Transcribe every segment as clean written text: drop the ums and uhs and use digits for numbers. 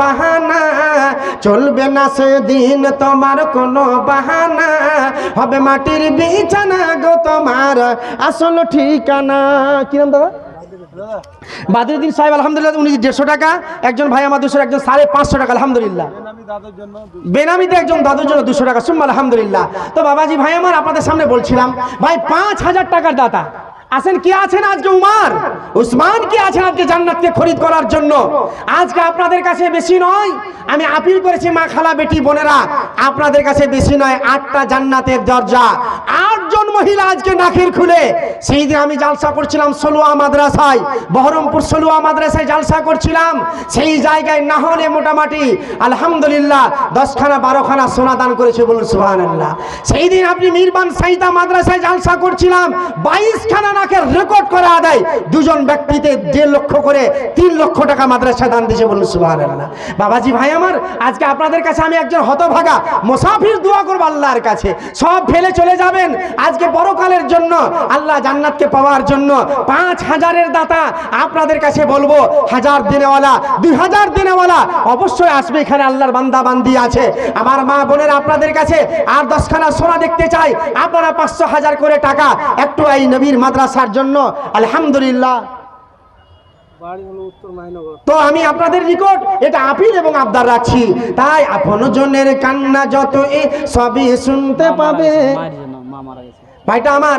বাহানা, চলবে না সেদিন তোমার কোনো বাহানা, হবে মাটির বিছানা গো তোমার আসল ঠিকানা। কি নাম দাদা? বাদরুদ্দিন সাহেব আলহামদুলিল্লাহ, উনি 150 টাকা, একজন ভাই আমার 200, একজন 550 টাকা আলহামদুলিল্লাহ। বেনামিতে একজন দাদুর জন্য 200 টাকা, সুম্মা আলহামদুলিল্লাহ। তো বাবাজি ভাই আমার আপনাদের সামনে বলছিলাম, ভাই 5000 টাকার দাতা আছেন, কি আছেন আজকে উমার উসমান, কি আছেন আজকে জান্নাতকে খরিদ করার জন্য? আজকে আপনাদের কাছে বেশি নয়, আমি আপিল করেছি মা খালা বেটি বোনেরা, আপনাদের কাছে বেশি নয়, 8টা জান্নাতের দরজা, 8 জন মহিলা আজকে নাকের খুলে। সেই দিন আমি জালসা করছিলাম সলুয়া মাদ্রাসায়, বহরমপুর সলুয়া মাদ্রাসায় জালসা করছিলাম। সেই জায়গায় না হলে মোটামুটি আলহামদুলিল্লাহ 10খানা 12খানা সোনা দান করেছে, বলুন সুবহানাল্লাহ। সেই দিন আপনি মিরবান সাইদা মাদ্রাসায় জালসা করছিলাম, 22খানা নাকের রেকর্ড করা দেয়, 2 জন ব্যক্তিতে 1.5 লক্ষ করে 3 লক্ষ টাকা মাদ্রাসা দান দিয়েছে, বলুন সুবহানাল্লাহ। বাবাজি ভাই আমার, আজকে আপনাদের কাছে আমি একজন হতভাগা মুসাফির দোয়া করব আল্লাহর কাছে, সব ফেলে চলে যাবেন আজকে পরকালের জন্য, আল্লাহ জান্নাতকে পাওয়ার জন্য। 5000-এর দাতা আপনাদের কাছে বলবো, 1000 দিনেওয়ালা 2000 দিনেওয়ালা অবশ্যই আসবে, এখানে আল্লাহর বান্দা বান্দি আছে। আমার মা বোনেরা আপনাদের কাছে আর 10খানা সোনা দেখতে চাই, আপনারা 500-1000 করে টাকা একটু এই নবীর মাদ্রাসার জন্য আলহামদুলিল্লাহ। তো আমি আপনাদের নিকট এটা আপিল এবং আবদার রাখছি, তাই আপন জনের কান্না যত এ সবই শুনতে পাবে। ভাইটা আমার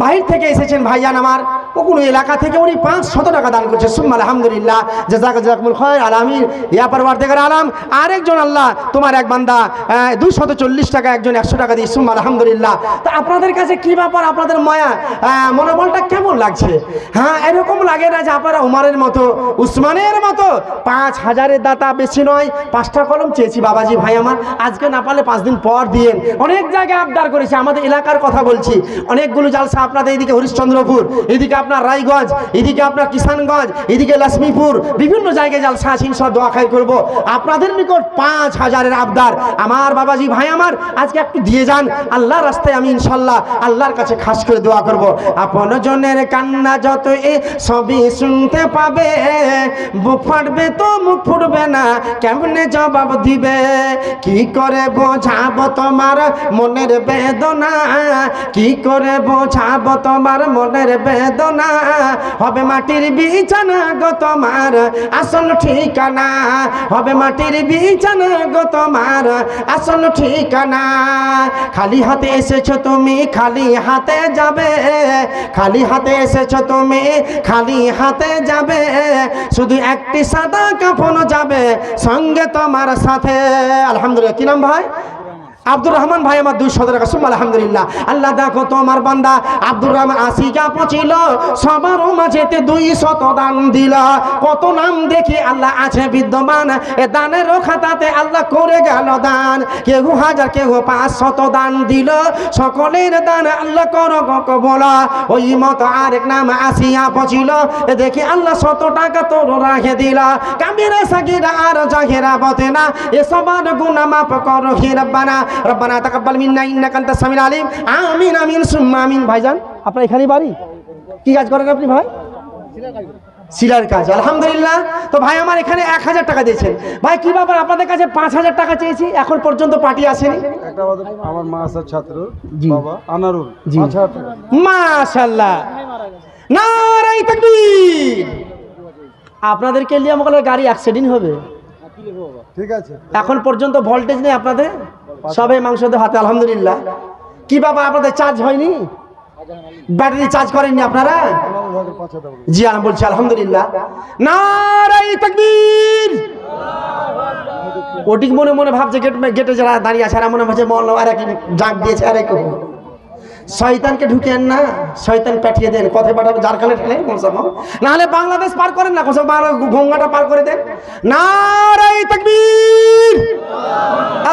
বাইরে থেকে এসেছেন, ভাইজান আমার ও কোনো এলাকা থেকে, উনি 500 টাকা দান করছে, সুম্মা আলহামদুলিল্লাহ, জাযাকুমুল খায়র আলামিন ইয়া পরওয়ারদিগার আলাম। আরেকজন আল্লাহ তোমার এক বান্দা 240 টাকা, একজন 100 টাকা দিয়ে, সুম্মা আলহামদুলিল্লাহ। তো আপনাদের কাছে কি ব্যাপার, আপনাদের মায়া মনোবলটা কেমন লাগছে? হ্যাঁ, এরকম লাগে না যে আপনারা উমারের মতো উসমানের মতো 5000-এর দাতা বেশি নয়, 5টা কলম চেয়েছি বাবাজি ভাই আমার, আজকে না পারলে 5 দিন পর দিয়েন। অনেক জায়গায় আবদার করেছি, আমাদের এলাকার কথা বলছি, অনেকগুলো জালসা আপনাদের, এদিকে হরিশ্চন্দ্রপুর, এদিকে আপনার রায়গঞ্জ, এদিকে আপনার কিষানগঞ্জ, এদিকে লক্ষ্মীপুর, বিভিন্ন জায়গায় জালসা আছে, ইনশাআল্লাহ দোয়া খাই করব। আপনাদের নিকট 5000-এর আবদার আমার বাবাজি ভাই আমার, আজকে একটু দিয়ে যান আল্লাহর রাস্তায়, আমি ইনশাআল্লাহ আল্লাহর কাছে খাস করে দোয়া করব। আপন জনের কান্না যত এ সবই শুনতে পাবে, বুক ফাটবে তো মুখ ফুটবে না, কেমনে জবাব দিবে, কি করে বোঝাবো তোমার মনের বেদনা, কি করে বোঝাবো তোমার মনের বেদনা, হবে মাটির বিছানা গো তোমার আসল ঠিকানা, হবে মাটির বিছানা গো তোমার আসল ঠিকানা। খালি হাতে এসেছো তুমি, খালি হাতে যাবে, খালি হাতে এসেছো তুমি, খালি হাতে যাবে, শুধু একটি সাদা কাফন যাবে সঙ্গে তোমার সাথে। আলহামদুলিল্লাহ। কি নাম ভাই? আব্দুর রহমান ভাই আমার 200 টাকা, সুম্মা আলহামদুলিল্লাহ। আল্লাহ দেখো তোমার বান্দা আব্দুর রহমান 80 পৌঁছিল, সবার মাঝেতে 200 দান দিল। কত নাম দেখি আল্লাহ আছে বিদ্যমান, এ দানের খাতাতে আল্লাহ করে গেল দান, কেউ 1000 কেউ 500 দান দিল, সকলের দান আল্লাহ করো কবুল। ওই মতো আরেক নাম 80 পৌঁছিল, দেখি আল্লাহ 100 টাকা তোর রাখে দিল, কাবিরা সাগীরা আর জাহিরা বতেনা, এ সবার গুনাহ মাফ করো হে রব্বানা, রব্বানা তাকাব্বাল মিন্না ইন্নাকা আনতাস সামিউল আলিম। আমিন আমিন সুম্মা আমিন। ভাইজান আপনার এখানেই বাড়ি, কি কাজ করেন আপনি ভাই? সিলার কাজ, আলহামদুলিল্লাহ। তো ভাই আমার এখানে 1000 টাকা দিয়েছেন। ভাই কি ব্যাপার, আপনাদের কাছে 5000 টাকা চেয়েছি, এখন পর্যন্ত পার্টি আসেনি। আমার মাসার ছাত্র বাবা আনারুল, মাশাআল্লাহ, নারায়ে তাকবীর। আপনাদেরকে লিয়ে আমাদের গাড়ি অ্যাক্সিডেন্ট হবে, ঠিক আছে, এখন পর্যন্ত ভোল্টেজ নেই আপনাদের, সবে মাংস দিয়ে হাতে, আলহামদুলিল্লাহ। কি বাবা আপনাদের চার্জ হয়নি, ব্যাটারি চার্জ করেননি আপনারা? জি আমি বলছি আলহামদুলিল্লাহ। নারায়ে তাকবীর। ওটি মনে মনে ভাবছে গেটে যারা দাঁড়িয়ে আছে, আর মনে ভাবছে মনে আর এক জাগ দিয়েছে, আর এক শয়তানকে ঢুকেন না, শয়তান পাঠিয়ে দেন, কথায় পাঠাবো যার কালে ঠেলে নাহলে বাংলাদেশ পার করেন না, গঙ্গাটা পার করে দেন। নারায়ে তাকবীর,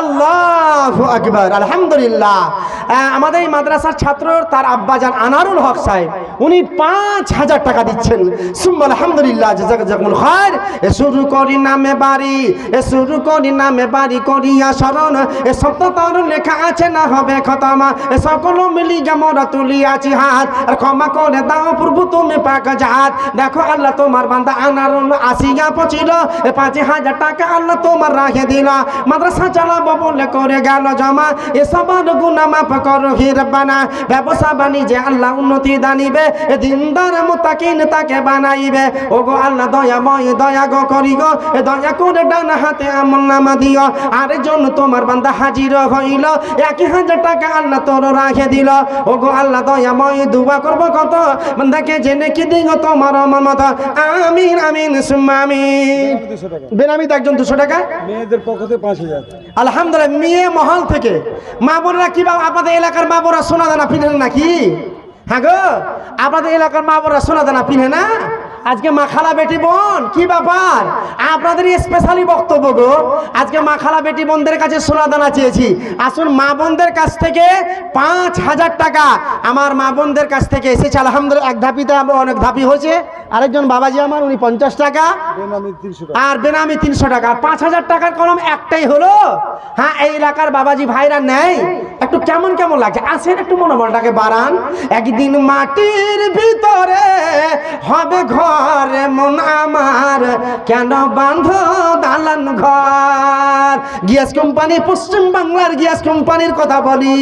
আল্লাহু আকবার, আলহামদুলিল্লাহ। আমাদের এই মাদ্রাসার ছাত্র তার আব্বাজান আনারুল হক সাহেব উনি 5,000 টাকা দিচ্ছেন। সুম্মা আলহামদুলিল্লাহ জাযাকুমুল খায়র। এ শুরু করি নামে বাড়ি, এ শুরু করি নামে বাড়ি করিয়া শরণ, এ শব্দ তার লেখা আছে না হবে খতম, এ সকল মিলিয়া মোরা তুলিয়াছি হাত, আর ক্ষমা করে দাও প্রভু তুমি পাক জাত। দেখো আল্লাহ তোমার বান্দা আনারুল আসিয়া পচিল, এ 5,000 টাকা আল্লাহ তোমার রাখে দিল। মাদ্রাসা চালাবো বলে করে গেল জমা, এ সবার গুনাহ মাফ করো হে রব্বানা। ব্যবসা বাণিজ্যে আল্লাহ উন্নতি দানিবে, এ দিনদার মুত্তাকিন তাকে বানাইবে। ওগো আল্লাহ দয়াময় দয়া গো করি গো, এ দয়া করে ডান হাতে আমলনামা দিও। আরেকজন তোমার বান্দা হাজির হইল, 1,000 টাকা আল্লাহ তোর রাখে দিল। ওগো আল্লাহ দয়াময় দোয়া করব কত বান্দাকে জেনে কি দিও তোমার মত। আমিন আমিন সুম্মা আমিন। 200 টাকা বেনামিতে একজন 200 টাকা, মেয়েদের পক্ষ থেকে 5,000। আলহামদুলিল্লাহ। মেয়ে মহল থেকে মা বোনেরা কি আপনাদের এলাকার মা বোনরা সোনা দানা পিনেন নাকি? হ্যাঁ গো, আপনাদের এলাকার মা বোনরা সোনা দানা পিনে না? আজকে মা খালা বেটি বোন কি ব্যাপার? আপনাদের স্পেশালি বক্তব্য গো। আজকে মা খালা বেটি বোনদের কাছে সোনা দানা চেয়েছি। আসুন মা বোনদের কাছ থেকে 5,000 টাকা আমার মা বোনদের কাছ থেকে এসেছে। আলহামদুলিল্লাহ, এক ধাপিতে অনেক ধাপি হয়েছে। আরেকজন বাবাজি আমার উনি 50 টাকা, বেনামি 300 টাকা। আর বেনামি 300 টাকা। 5,000 টাকার কলম একটাই হলো। হ্যাঁ, এই এলাকার বাবাজি ভাইরা নেই, একটু কেমন কেমন লাগছে। আসেন একটু মনোবলটাকে বাড়ান। একদিন মাটির ভিতরে হবে ঘরে মন আমার, কেন বাঁধো দালান ঘর। গ্যাস কোম্পানি, পশ্চিম বাংলার গ্যাস কোম্পানির কথা বলি,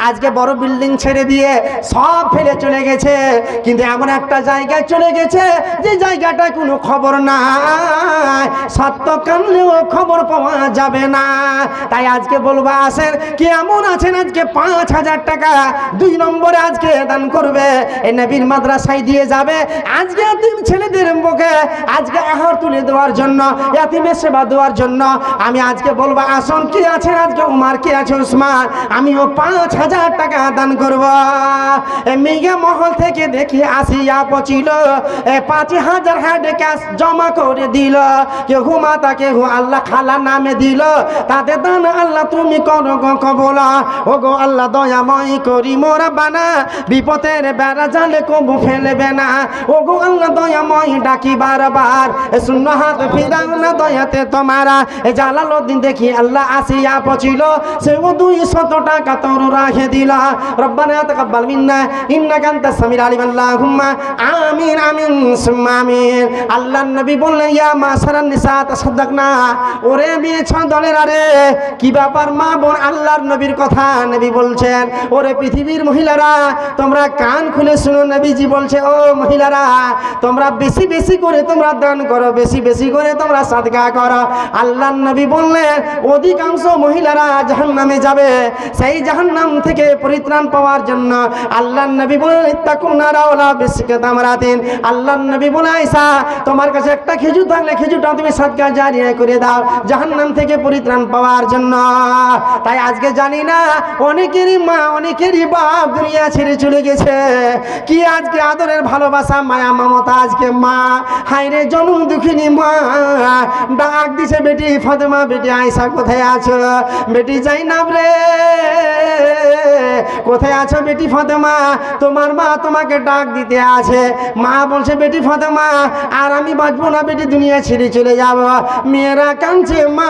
আজকে বড় বিল্ডিং ছেড়ে দিয়ে সব ফেলে চলে গেছে, কিন্তু এমন একটা জায়গায় চলে গেছে যে জায়গাটায় কোনো খবর নাই, সত্য কানলেও খবর পাওয়া যাবে না। তাই আজকে বলবো আসেন কেমন আছেন, আজকে 5,000 টাকা 2 নম্বরে আজকে দান করবে, এই নবীর মাদ্রাসায় দিয়ে যাবে। আজকে এতিম ছেলেদের মুখে আজকে আহার তুলে দেওয়ার জন্য, এতিমের সেবা দেওয়ার জন্য আমি আজকে বলবো আসুন কি আছেন আজকে উমার, কি আছে উসমান, আমিও 5,000 টাকা দান করব। এই মেঘা মহল থেকে দেখি আসিয়া পচিল, 5,000 হ্যান্ড ক্যাশ জমা করে দিল। কেউ মাতা কেউ আল্লাহ খালা নামে দিল, তাতে দান আল্লাহ তুমি করো গো কবুল। ও গো আল্লাহ দয়াময় করি মোরা বানা, বিপদের বেড়া জালে কবু ফেলবে না। ও গো আল্লাহ দয়াময় ডাকি বারবার, শূন্য হাত ফিরাও না দয়াতে তোমারা। জালালউদ্দিন দেখি আল্লাহ আসিয়া পচিল, সেও 200 টাকা তোর রাখে দিল। রব্বানা তাকাব্বাল মিন্না ইন্নাকা আনতাস সামিউল আলিম। আল্লাহুম্মা আমিন আমিন সুম্মা আমিন। আল্লাহর নবী বললেন ইয়া মাশারান নিসা তাসাদদাকনা। ওরে মেয়ে দলের আরে কি ব্যাপার মা বোন, আল্লাহর নবীর কথা নবী বলছেন। ওরে পৃথিবীর মহিলারা তোমরা কান খুলে শুনো, নবীজি বলছে ও মহিলারা তোমরা বেশি বেশি করে তোমরা দান করো, বেশি বেশি করে তোমরা সাদকা করো। আল্লাহর নবী বললেন অধিকাংশ মহিলারা জাহান্নামে যাবে, সেই জাহান্নাম থেকে পরিত্রাণ পাওয়ার জন্য আল্লাহর নবী বলেন ইত্তাকুন নারা ওয়ালা বিসকা তামরাতিন। আল্লাহর নবী বলে আয়েশা তোমার কাছে একটা খেজুর থাকলে খেজুরটা তুমি সাদকা জারিয়া করে দাও জাহান্নাম থেকে পরিত্রাণ পাওয়ার জন্য। তাই আজকে জানি না অনেকেরই মা অনেকেরই বাপ দুনিয়া ছেড়ে চলে গেছে, কি আজকে আদরের ভালোবাসা মায়া মমতা আজকে মা হায়রে জনম দুঃখিনী মা ডাক দিছে বেটি ফাতেমা, বেটি আয়েশা কোথায় আছো, বেটি জাইনাব রে কোথায় আছো বেটি ফাতেমা, তোমার মা তোমাকে ডাক দিতে আছে। মা বলছে বেটি ফাতেমা আর আমি বাঁচবো না, বেটি দুনিয়া ছেড়ে চলে যাব। মেয়েরা কাঁদছে মা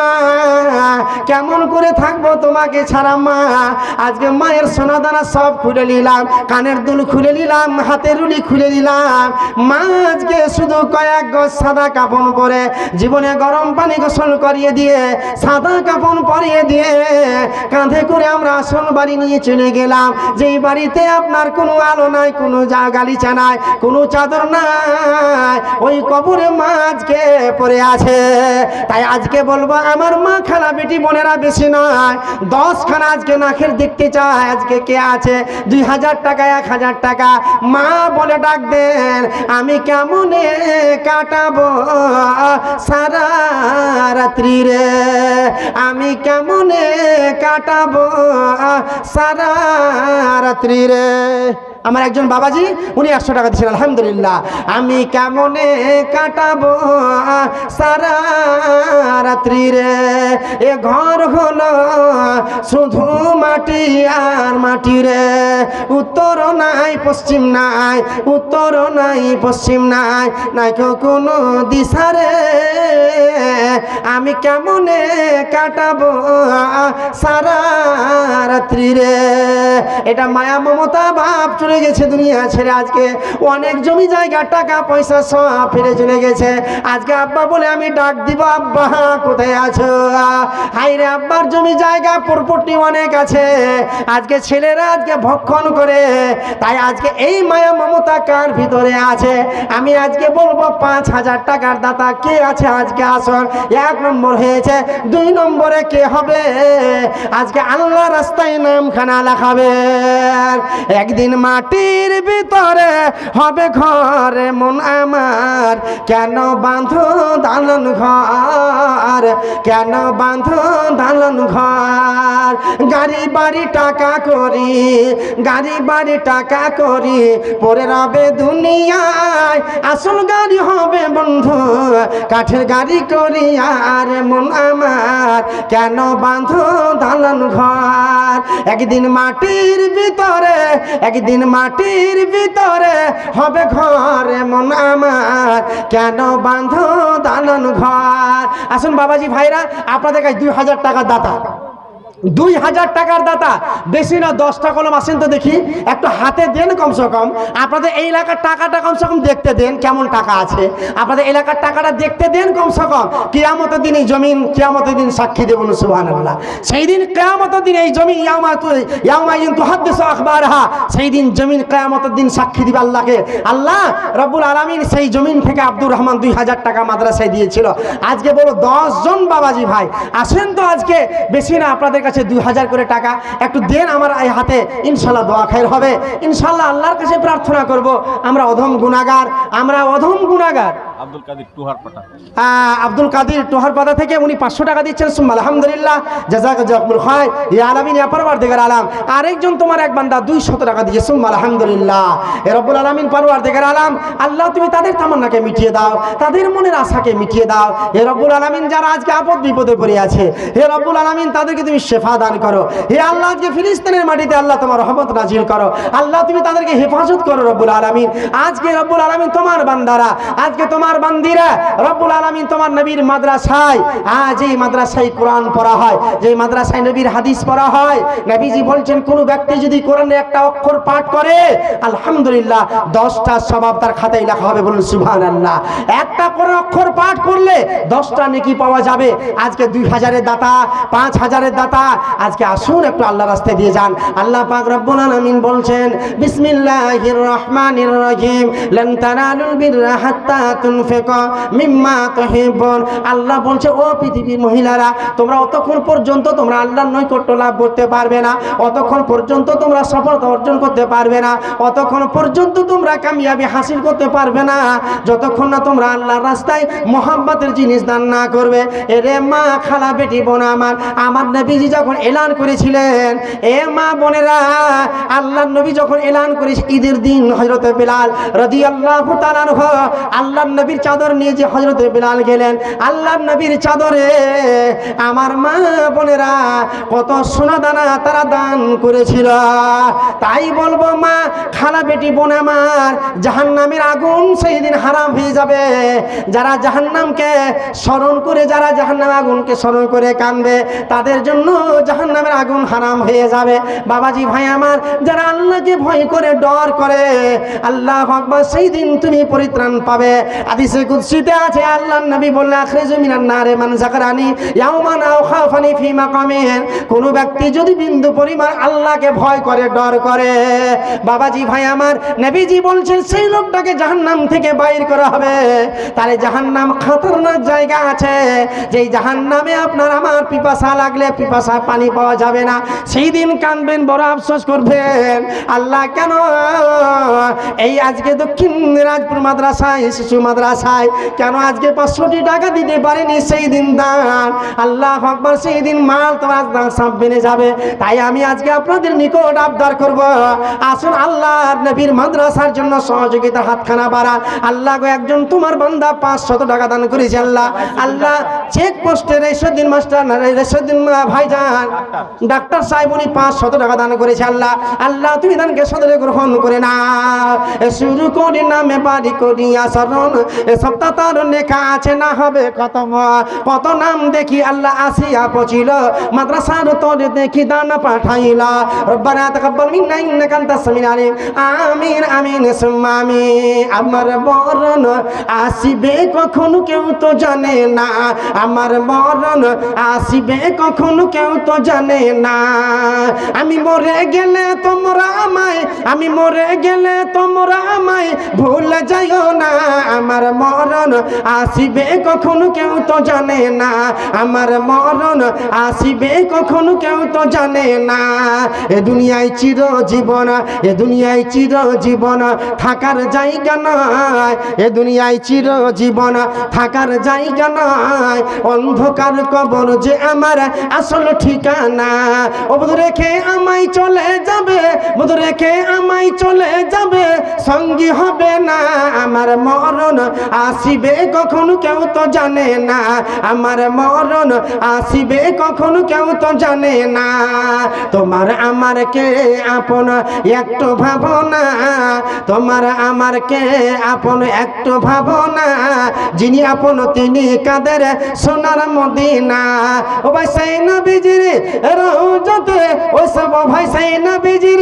কেমন করে থাকবো তোমাকে ছাড়া মা। আজকে মায়ের সোনাদানা সব খুলে নিলাম, কানের দুল খুলে নিলাম, হাতের রুলি খুলে নিলাম। মা আজকে শুধু কয়েক গজ সাদা কাপড় পরে জীবনে গরম পানি গোসল করিয়ে দিয়ে সাদা কাপড় পরিয়ে দিয়ে কাঁধে করে আমরা আসল বাড়ি নিয়ে চলে গেলাম, যেই বাড়িতে আপনার কোনো আলো নাই, কোনো গালিচা নাই, কোনো চাদর নাই, ওই কবরে মা আজকে পড়ে আছে। তাই আজকে বলবো আমার মা খালা বেটি বোনেরা বেশি নয় 10 খানা আজকে নাখের দেখতে চায়। আজকে কে আছে 2,000 টাকা 1,000 টাকা মা বলে ডাক দেন, আমি কেমনে কাটাবো সারা রাত্রি রে, আমি কেমনে কাটাবো সারা রাত্রি রে। আমার একজন বাবাজি উনি 100 টাকা দিয়েছেন আলহামদুলিল্লাহ। আমি কেমনে কাটাবো সারা রাত্রি রে। এ ঘর হলো শুধু মাটি আর মাটি রে, উত্তর নাই পশ্চিম নাই, উত্তর নাই পশ্চিম নাই, নাই কোনো দিশা রে, আমি কেমনে কাটাবো সারা রাত্রি রে। এটা মায়া মমতা ভাব চলে গেছে দুনিয়া ছেড়ে। আজকে অনেক জমি জায়গা টাকা পয়সা সব ফিরে চলে গেছে। আজকে আব্বা বলে আমি ডাক দিব, আব্বা কোথায় আছো? হাই রে, আব্বার জমি জায়গা প্রপার্টি অনেক আছে, আজকে ছেলেরা আজকে ভক্ষণ করে। তাই আজকে এই মায়া মমতা কার ভিতরে আছে? আমি আজকে বলবো 5,000 টাকার দাতা কে আছে আজকে আসর? 1 নম্বর হয়েছে। 2 নম্বরে কে হবে? আজকে আল্লাহ রাস্তায় নামখানা লেখাবে। একদিন মাটির ভিতরে হবে ঘর মন আমার, কেন বাঁধো দালান ঘর, কেন বাঁধো দালান ঘর? গাড়ি বাড়ি টাকা করি, গাড়ি বাড়ি টাকা করি, পরে রবে দুনিয়ায় আসল গাড়ি হবে বন্ধু কাঠের গাড়ি করি। আর মন আমার কেন বাঁধো দালান ঘর? একদিন মাটির ভিতরে, একদিন মাটির ভিতরে হবে ঘর মন আমার, কেন বাঁধো দালান ঘর? আসুন বাবাজি ভাইরা, আপনাদের কাছে 2,000 টাকার দাতা, 2,000 টাকার দাতা, বেশি না 10টা কলম আসেন তো দেখি, একটু হাতে দেন কমসে কম। আপনাদের এই এলাকার টাকাটা কমসে কম দেখতে দেন কেমন টাকা আছে, আপনাদের এলাকার টাকাটা দেখতে দেন কমসে কম। কিয়ামতের দিন এই জমিন, কিয়ামতের দিন সাক্ষী দেবো সুবহানাল্লাহ। সেই দিন কিয়ামতের দিন এই জমিন ইয়াউমাইন তুহাদ্দিসু আখবারহা, সেই দিন জমিন কিয়ামতের দিন সাক্ষী দিবে আল্লাহকে। আল্লাহ রব্বুল আলামিন সেই জমিন থেকে আব্দুর রহমান 2,000 টাকা মাদ্রাসায় দিয়েছিল। আজকে বলো 10 জন বাবাজি ভাই আসেন তো, আজকে বেশি না আপনাদের কাছে 2,000 করে টাকা একটু দেন আমার এই হাতে, ইনশাল্লাহ দোয়া খায়ের হবে। ইনশাল্লাহ আল্লাহর কাছে প্রার্থনা করব, আমরা অধম গুনাহগার, আমরা অধম গুনাহগার। আব্দুল কাদির টোহারপাটা, আব্দুল কাদির টোহারপাতা থেকে উনি 500 টাকা দিচ্ছেন। আলহামদুলিল্লাহ, জাযাকুল খায়র ইয়া আলামিন ইয়া পরওয়ারদিগার আলাম। আরেকজন তোমার এক বান্দা 200 টাকা দিয়েছে। আলহামদুলিল্লাহ, হে রব্বুল আলামিন পরওয়ারদিগার আলাম, আল্লাহ তুমি তাদের তামান্নাকে মিটিয়ে দাও, তাদের মনের আশাকে মিটিয়ে দাও। হে রব্বুল আলামিন, যারা আজকে আপদ বিপদে পড়ে আছে, হে রব্বুল আলামিন তাদেরকে তুমি শেফা দান করো। হে আল্লাহ, আজকে ফিলিস্তিনের মাটিতে আল্লাহ তোমার রহমত নাজিল করো। আল্লাহ তুমি তাদেরকে হেফাজত করো রব্বুল আলামিন। আজকে রব্বুল আলামিন তোমার বান্দারা, আজকে তোমার বান্দিরা রব্বুল আলামিন তোমার নবীর মাদ্রাসায়, আজ এই মাদ্রাসায় কোরআন পড়া হয়, যে মাদ্রাসায় নবীর হাদিস পড়া হয়। নবীজি বলছেন কোন ব্যক্তি যদি কোরআনের একটা অক্ষর পাঠ করে, আলহামদুলিল্লাহ 10টা সওয়াব তার খাতায় লেখা হবে। বলুন সুবহানাল্লাহ। একটা কোরআন অক্ষর পাঠ করলে 10টা নেকি পাওয়া যাবে। আজকে 2,000 এর দাতা, 5,000 এর দাতা, আজকে আসুন একটু আল্লাহ রাস্তায় দিয়ে যান। আল্লাহ পাক রব্বুল আলামিন বলছেন বিসমিল্লাহির রহমানির রহিম, লান তানালুল বিররা হাত্তা তুনফিকু মিম্মা তুহিব্বুন। আল্লাহ বলছে ও পৃথিবীর মহিলারা, তোমরা অতক্ষণ পর্যন্ত তোমরা আল্লাহর নৈকট্য লাভ করতে পারবে না, অতক্ষণ পর্যন্ত তোমরা সফলতা অর্জন করতে পারবে না, অতক্ষণ পর্যন্ত তোমরা কামিয়াবি হাসিল করতে পারবে না, যতক্ষণ না তোমরা আল্লাহর রাস্তায় মোহাব্বতের জিনিস দান না করবে। এরে মা, খালা, বেটি, বোন আমার, আমার নবীজি যখন এলান করেছিলেন, এ মা বোনেরা, আল্লাহর নবী যখন এলান করেছে ঈদের দিন, হযরত বিলাল রাদিয়াল্লাহু তাআলা আনহু আল্লাহর নবীর চাদর নিয়ে যে হযরত বিলাল গেলেন, আল্লাহর নবীর চাদরে আমার মা বোনেরা কত সোনা দানা তারা দান করেছিল। তাই বলবো মা, খালা, বেটি, বোন আমার, জাহান্নামের আগুন সেই দিন হারাম হয়ে যাবে। যারা জাহান্নামকে স্মরণ করে, যারা জাহান্নামের আগুনকে স্মরণ করে কাঁদবে, তাদের জন্য জাহান্নামের আগুন হারাম হয়ে যাবে। বাবাজি ভাই আমার, যারা আল্লাহকে ভয় করে ডর করে, আল্লাহু আকবার, সেই দিন তুমি পরিত্রাণ পাবে। হাদিসে কুদসিতে আছে, আল্লাহর নবী বললেন আখরিজু মিনান নারে মান যাকারানি ইয়াওমান আও খাফানি ফি মাকামিন। কোন ব্যক্তি যদি বিন্দু পরিমাণ আল্লাহকে ভয় করে, ডর করে, বাবাজি ভাই আমার, নবীজি বলছেন সেই লোকটাকে জাহান্নাম থেকে বাইর করা হবে। তাহলে জাহান্নাম খতরনাক জায়গা আছে, যেই জাহান্নামে আপনার আমার পিপাসা লাগলে পিপাসা পানি পাওয়া যাবে না। সেই দিন কাঁদবেন, বড় আফসোস করবেন, আল্লাহ কেন এই আজকে দক্ষিণ দিনাজপুর মাদ্রাসায়, শিশু মাদ্রাসা মাদ্রাসায় কেন আজকে 500টি টাকা দিতে পারেনি সেই দিন দান আল্লাহ আকবার সেই দিন মাল তোমার সব বেড়ে যাবে তাই আমি আজকে আপনাদের নিকট আবদার করব আসুন আল্লাহর নবীর মাদ্রাসার জন্য সহযোগিতা হাতখানা বাড়ান আল্লাহ গো একজন তোমার বান্দা 500 টাকা দান করেছে আল্লাহ আল্লাহ চেক পোস্টে রেশুদ্দিন মাস্টার রেশুদ্দিন ভাইজান ডাক্তার সাহেব উনি 500 টাকা দান করেছে আল্লাহ আল্লাহ তুমি দানকে সদরে গ্রহণ করে না শুরু করি নামে বাড়ি করিয়া শরণ এ সপ্তাহ তার লেখা আছে না হবে কত নাম দেখি আল্লাহ আসিয়া পচিল মাদ্রাসার তোরে দেখি দান পাঠাইলা রব্বানা তাকাব্বাল মিন্না ইন্নাকা আনতাস সামিউল আলিম আমিন আমিন সুম্মা আমিন আমার মরণ আসিবে কখন কেউ তো জানে না আমার মরণ আসিবে কখন কেউ তো জানে না আমি মরে গেলে তোমরা আমায় ভুলে যাইও না আমার মরণ আসিবে কখন কেউ তো জানে না আমার মরণ আসিবে কখন কেউ তো জানে না এ দুনিয়ায় চিরজীবন থাকার জায়গা নয় এ দুনিয়ায় চিরজীবন থাকার জায়গা নয় অন্ধকার কবর যে আমার আসল ঠিকানা ও বধু রেখে আমায় চলে যাবে সঙ্গী হবে না আমার মরণ আসিবে কখন কেউ তো জানে না আমার মরণ আসিবে কখন কেউ তো জানে না তোমার আমার কে আপন একটু ভাবনা তোমার আমার কে আপন একটু ভাবনা যিনি আপন তিনি কাদের সোনার মদিনা ও ভাই সেই নবীজির রওজাতে ও সব ভাই সেই নবীজির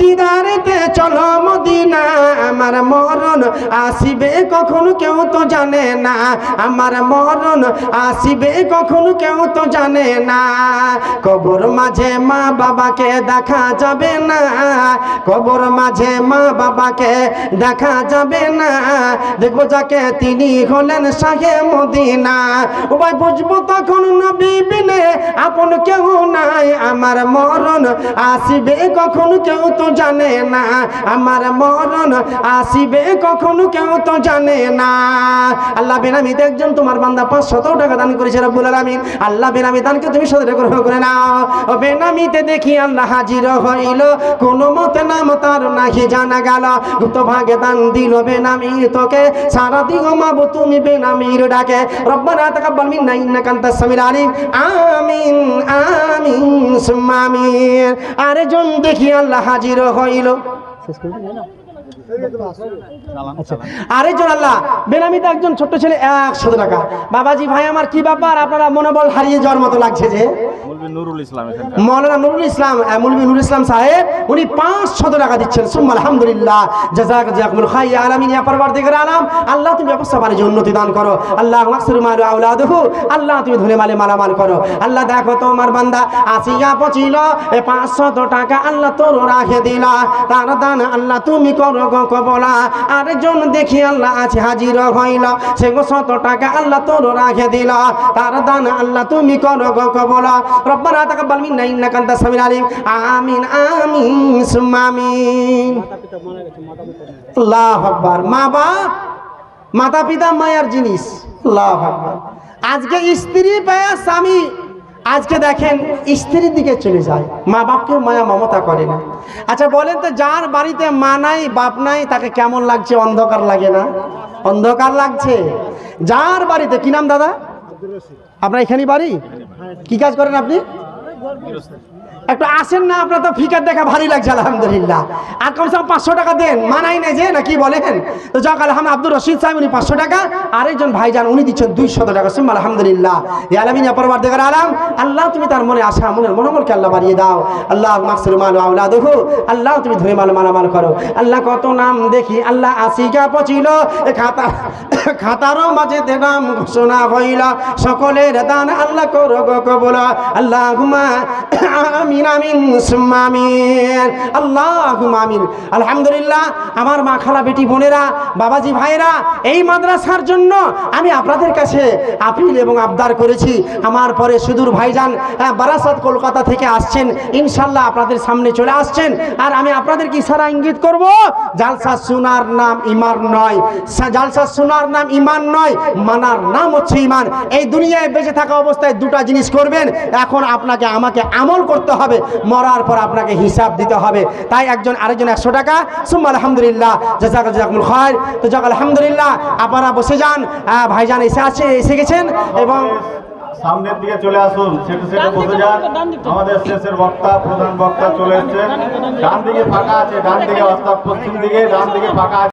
দিদারেতে চলো মদিনা আমার মরণ আসিবে কখন কেউ তো জানে না আমার মরণ আসিবে কখন কেউ তো জানে না কবর মাঝে মা বাবাকে দেখা যাবে না কবর মাঝে মা বাবাকে দেখা যাবে না দেখবো যাকে তিনি হলেন শাহে মদিনা ও ভাই বুঝবো তখন নবী বিনে আপন কেউ নাই আমার মরণ আসিবে কখন কেউ তো জানে না আমার মরণ আসিবে কখন কেউ তো জানে না আল্লাহ বেনামিতে একজন তোমার বান্দা 500 টাকা দান করেছে রব্বুল আলামিন আল্লাহ বেনামি দানকে তুমি সদরে গ্রহণ করে নাও ও বেনামিতে দেখি আল্লাহ হাজির হইল কোন মতে নাম তার নাহি জানা গেল গুপ্ত ভাগে দান দিল বেনামি তোকে সারা দিগ মাবু তুমি বেনামির ডাকে রব্বানা তাকাব্বাল মিন্না ইন্নাকা আনতাস সামিউল আলিম আমিন আমিন সুম্মা আমিন আরেকজন দেখি আল্লাহ হাজির হইল আরেকজন আল্লাহ বেনামিতে একজন ছোট্ট ছেলে 100 টাকা বাবাজি ভাই আমার কি ব্যাপার আপনারা মনোবল হারিয়ে যাওয়ার মতো লাগছে যে মৌলানা নুরুল ইসলাম মৌলভী নুরুল ইসলাম সাহেব উনি 500 টাকা দিচ্ছেন সুম্মা আলহামদুলিল্লাহ জাযাকুমুল খাইর আলামিন ইয়া পরওয়ারদিগার আলাম আল্লাহ তুমি ব্যবসা বাণিজ্যে উন্নতি দান করো আল্লাহ মাকসুর মাল আওলাদহু আল্লাহ তুমি ধনে মালে মালামাল করো আল্লাহ দেখো তোমার বান্দা আসিয়া পচিল এ 500 টাকা আল্লাহ তোর রাখে দিলা তার দান আল্লাহ তুমি করো গো কবলা আরেকজন দেখি আল্লাহ আছে হাজির হইল সে 100 টাকা আল্লাহ তোর রাখে দিলা তার দান আল্লাহ তুমি করো গো কবলা রব্বানা তাকাব্বাল মিন্না ইন্নাকা আনতাস সামিউল আলিম আমিন আমিন সুম্মা আমিন আল্লাহু আকবার মা বাপ মাতা পিতা মায়ের জিনিস আল্লাহু আকবার আজকে স্ত্রী পায়া স্বামী আজকে দেখেন স্ত্রীর দিকে চলে যায় মা বাপকে মায়া মমতা করে না আচ্ছা বলেন তো যার বাড়িতে মা নাই বাপ নাই তাকে কেমন লাগছে অন্ধকার লাগে না অন্ধকার লাগছে যার বাড়িতে কি নাম দাদা আপনার এখানে বাড়ি কি কাজ করেন আপনি একটু আসেন না আপনার তো ফিকার দেখা ভারী লাগছে আলহামদুলিল্লাহ আর কমসে কম 500 টাকা দেন মানাই নাই যে না কি বলেন তো যাক আলহামদুলিল্লাহ আব্দুর রশিদ সাহেব উনি 500 টাকা আরেকজন ভাইজান উনি দিচ্ছেন 200 টাকা সুম্মা আলহামদুলিল্লাহ ইয়া আলামিন ইয়া পরওয়ারদিগার আলাম আল্লাহ তুমি তার মনে আশা মনের মনোবলকে আল্লাহ বাড়িয়ে দাও আল্লাহ মাকসুর মাল আওলাদহু আল্লাহ তুমি ধরে মালামাল করো আল্লাহ কত নাম দেখি আল্লাহ আসিকা পচিল খাতারও মাঝে নাম ঘোষণা হইল সকলের দান আল্লাহ করো গো কবুল আল্লাহুম্মা আমিন আমিন সুম্মা আমিন আল্লাহুম্মা আমিন আলহামদুলিল্লাহ আমার মা খালা বেটি বোনেরা বাবাজি ভাইরা এই মাদ্রাসার জন্য আমি আপনাদের কাছে আপিল এবং আবদার করেছি আমার পরে সুদূর ভাইজান বারাসাত কলকাতা থেকে আসছেন ইনশাআল্লাহ আপনাদের সামনে চলে আসছেন আর আমি আপনাদেরকে ইশারা ইঙ্গিত করব জালসা শোনার নাম ইমার নয় জালসা শোনার নাম ঈমান নয়, মানার নাম হচ্ছে ঈমান। এই দুনিয়ায় বেঁচে থাকা অবস্থায় দুটো জিনিস করবেন, এখন আপনাকে আমাকে আমল করতে হবে, মরার পর আপনাকে হিসাব দিতে হবে। তাই একজন আরেকজন 100 টাকা, সুম্মা আলহামদুলিল্লাহ, জাযাকুমুল খায়র। তো যাক আলহামদুলিল্লাহ, আপনারা বসে যান। ভাইজান এসে গেছেন এবং সামনের দিকে চলে আসুন, সেটা বসে যান। আমাদের শেষের বক্তা, প্রধান বক্তা চলে এসেছে। ডান দিকে ফাঁকা আছে, ডান দিকে অর্থাৎ পশ্চিম দিকে ডান দিকে ফাঁকা আছে।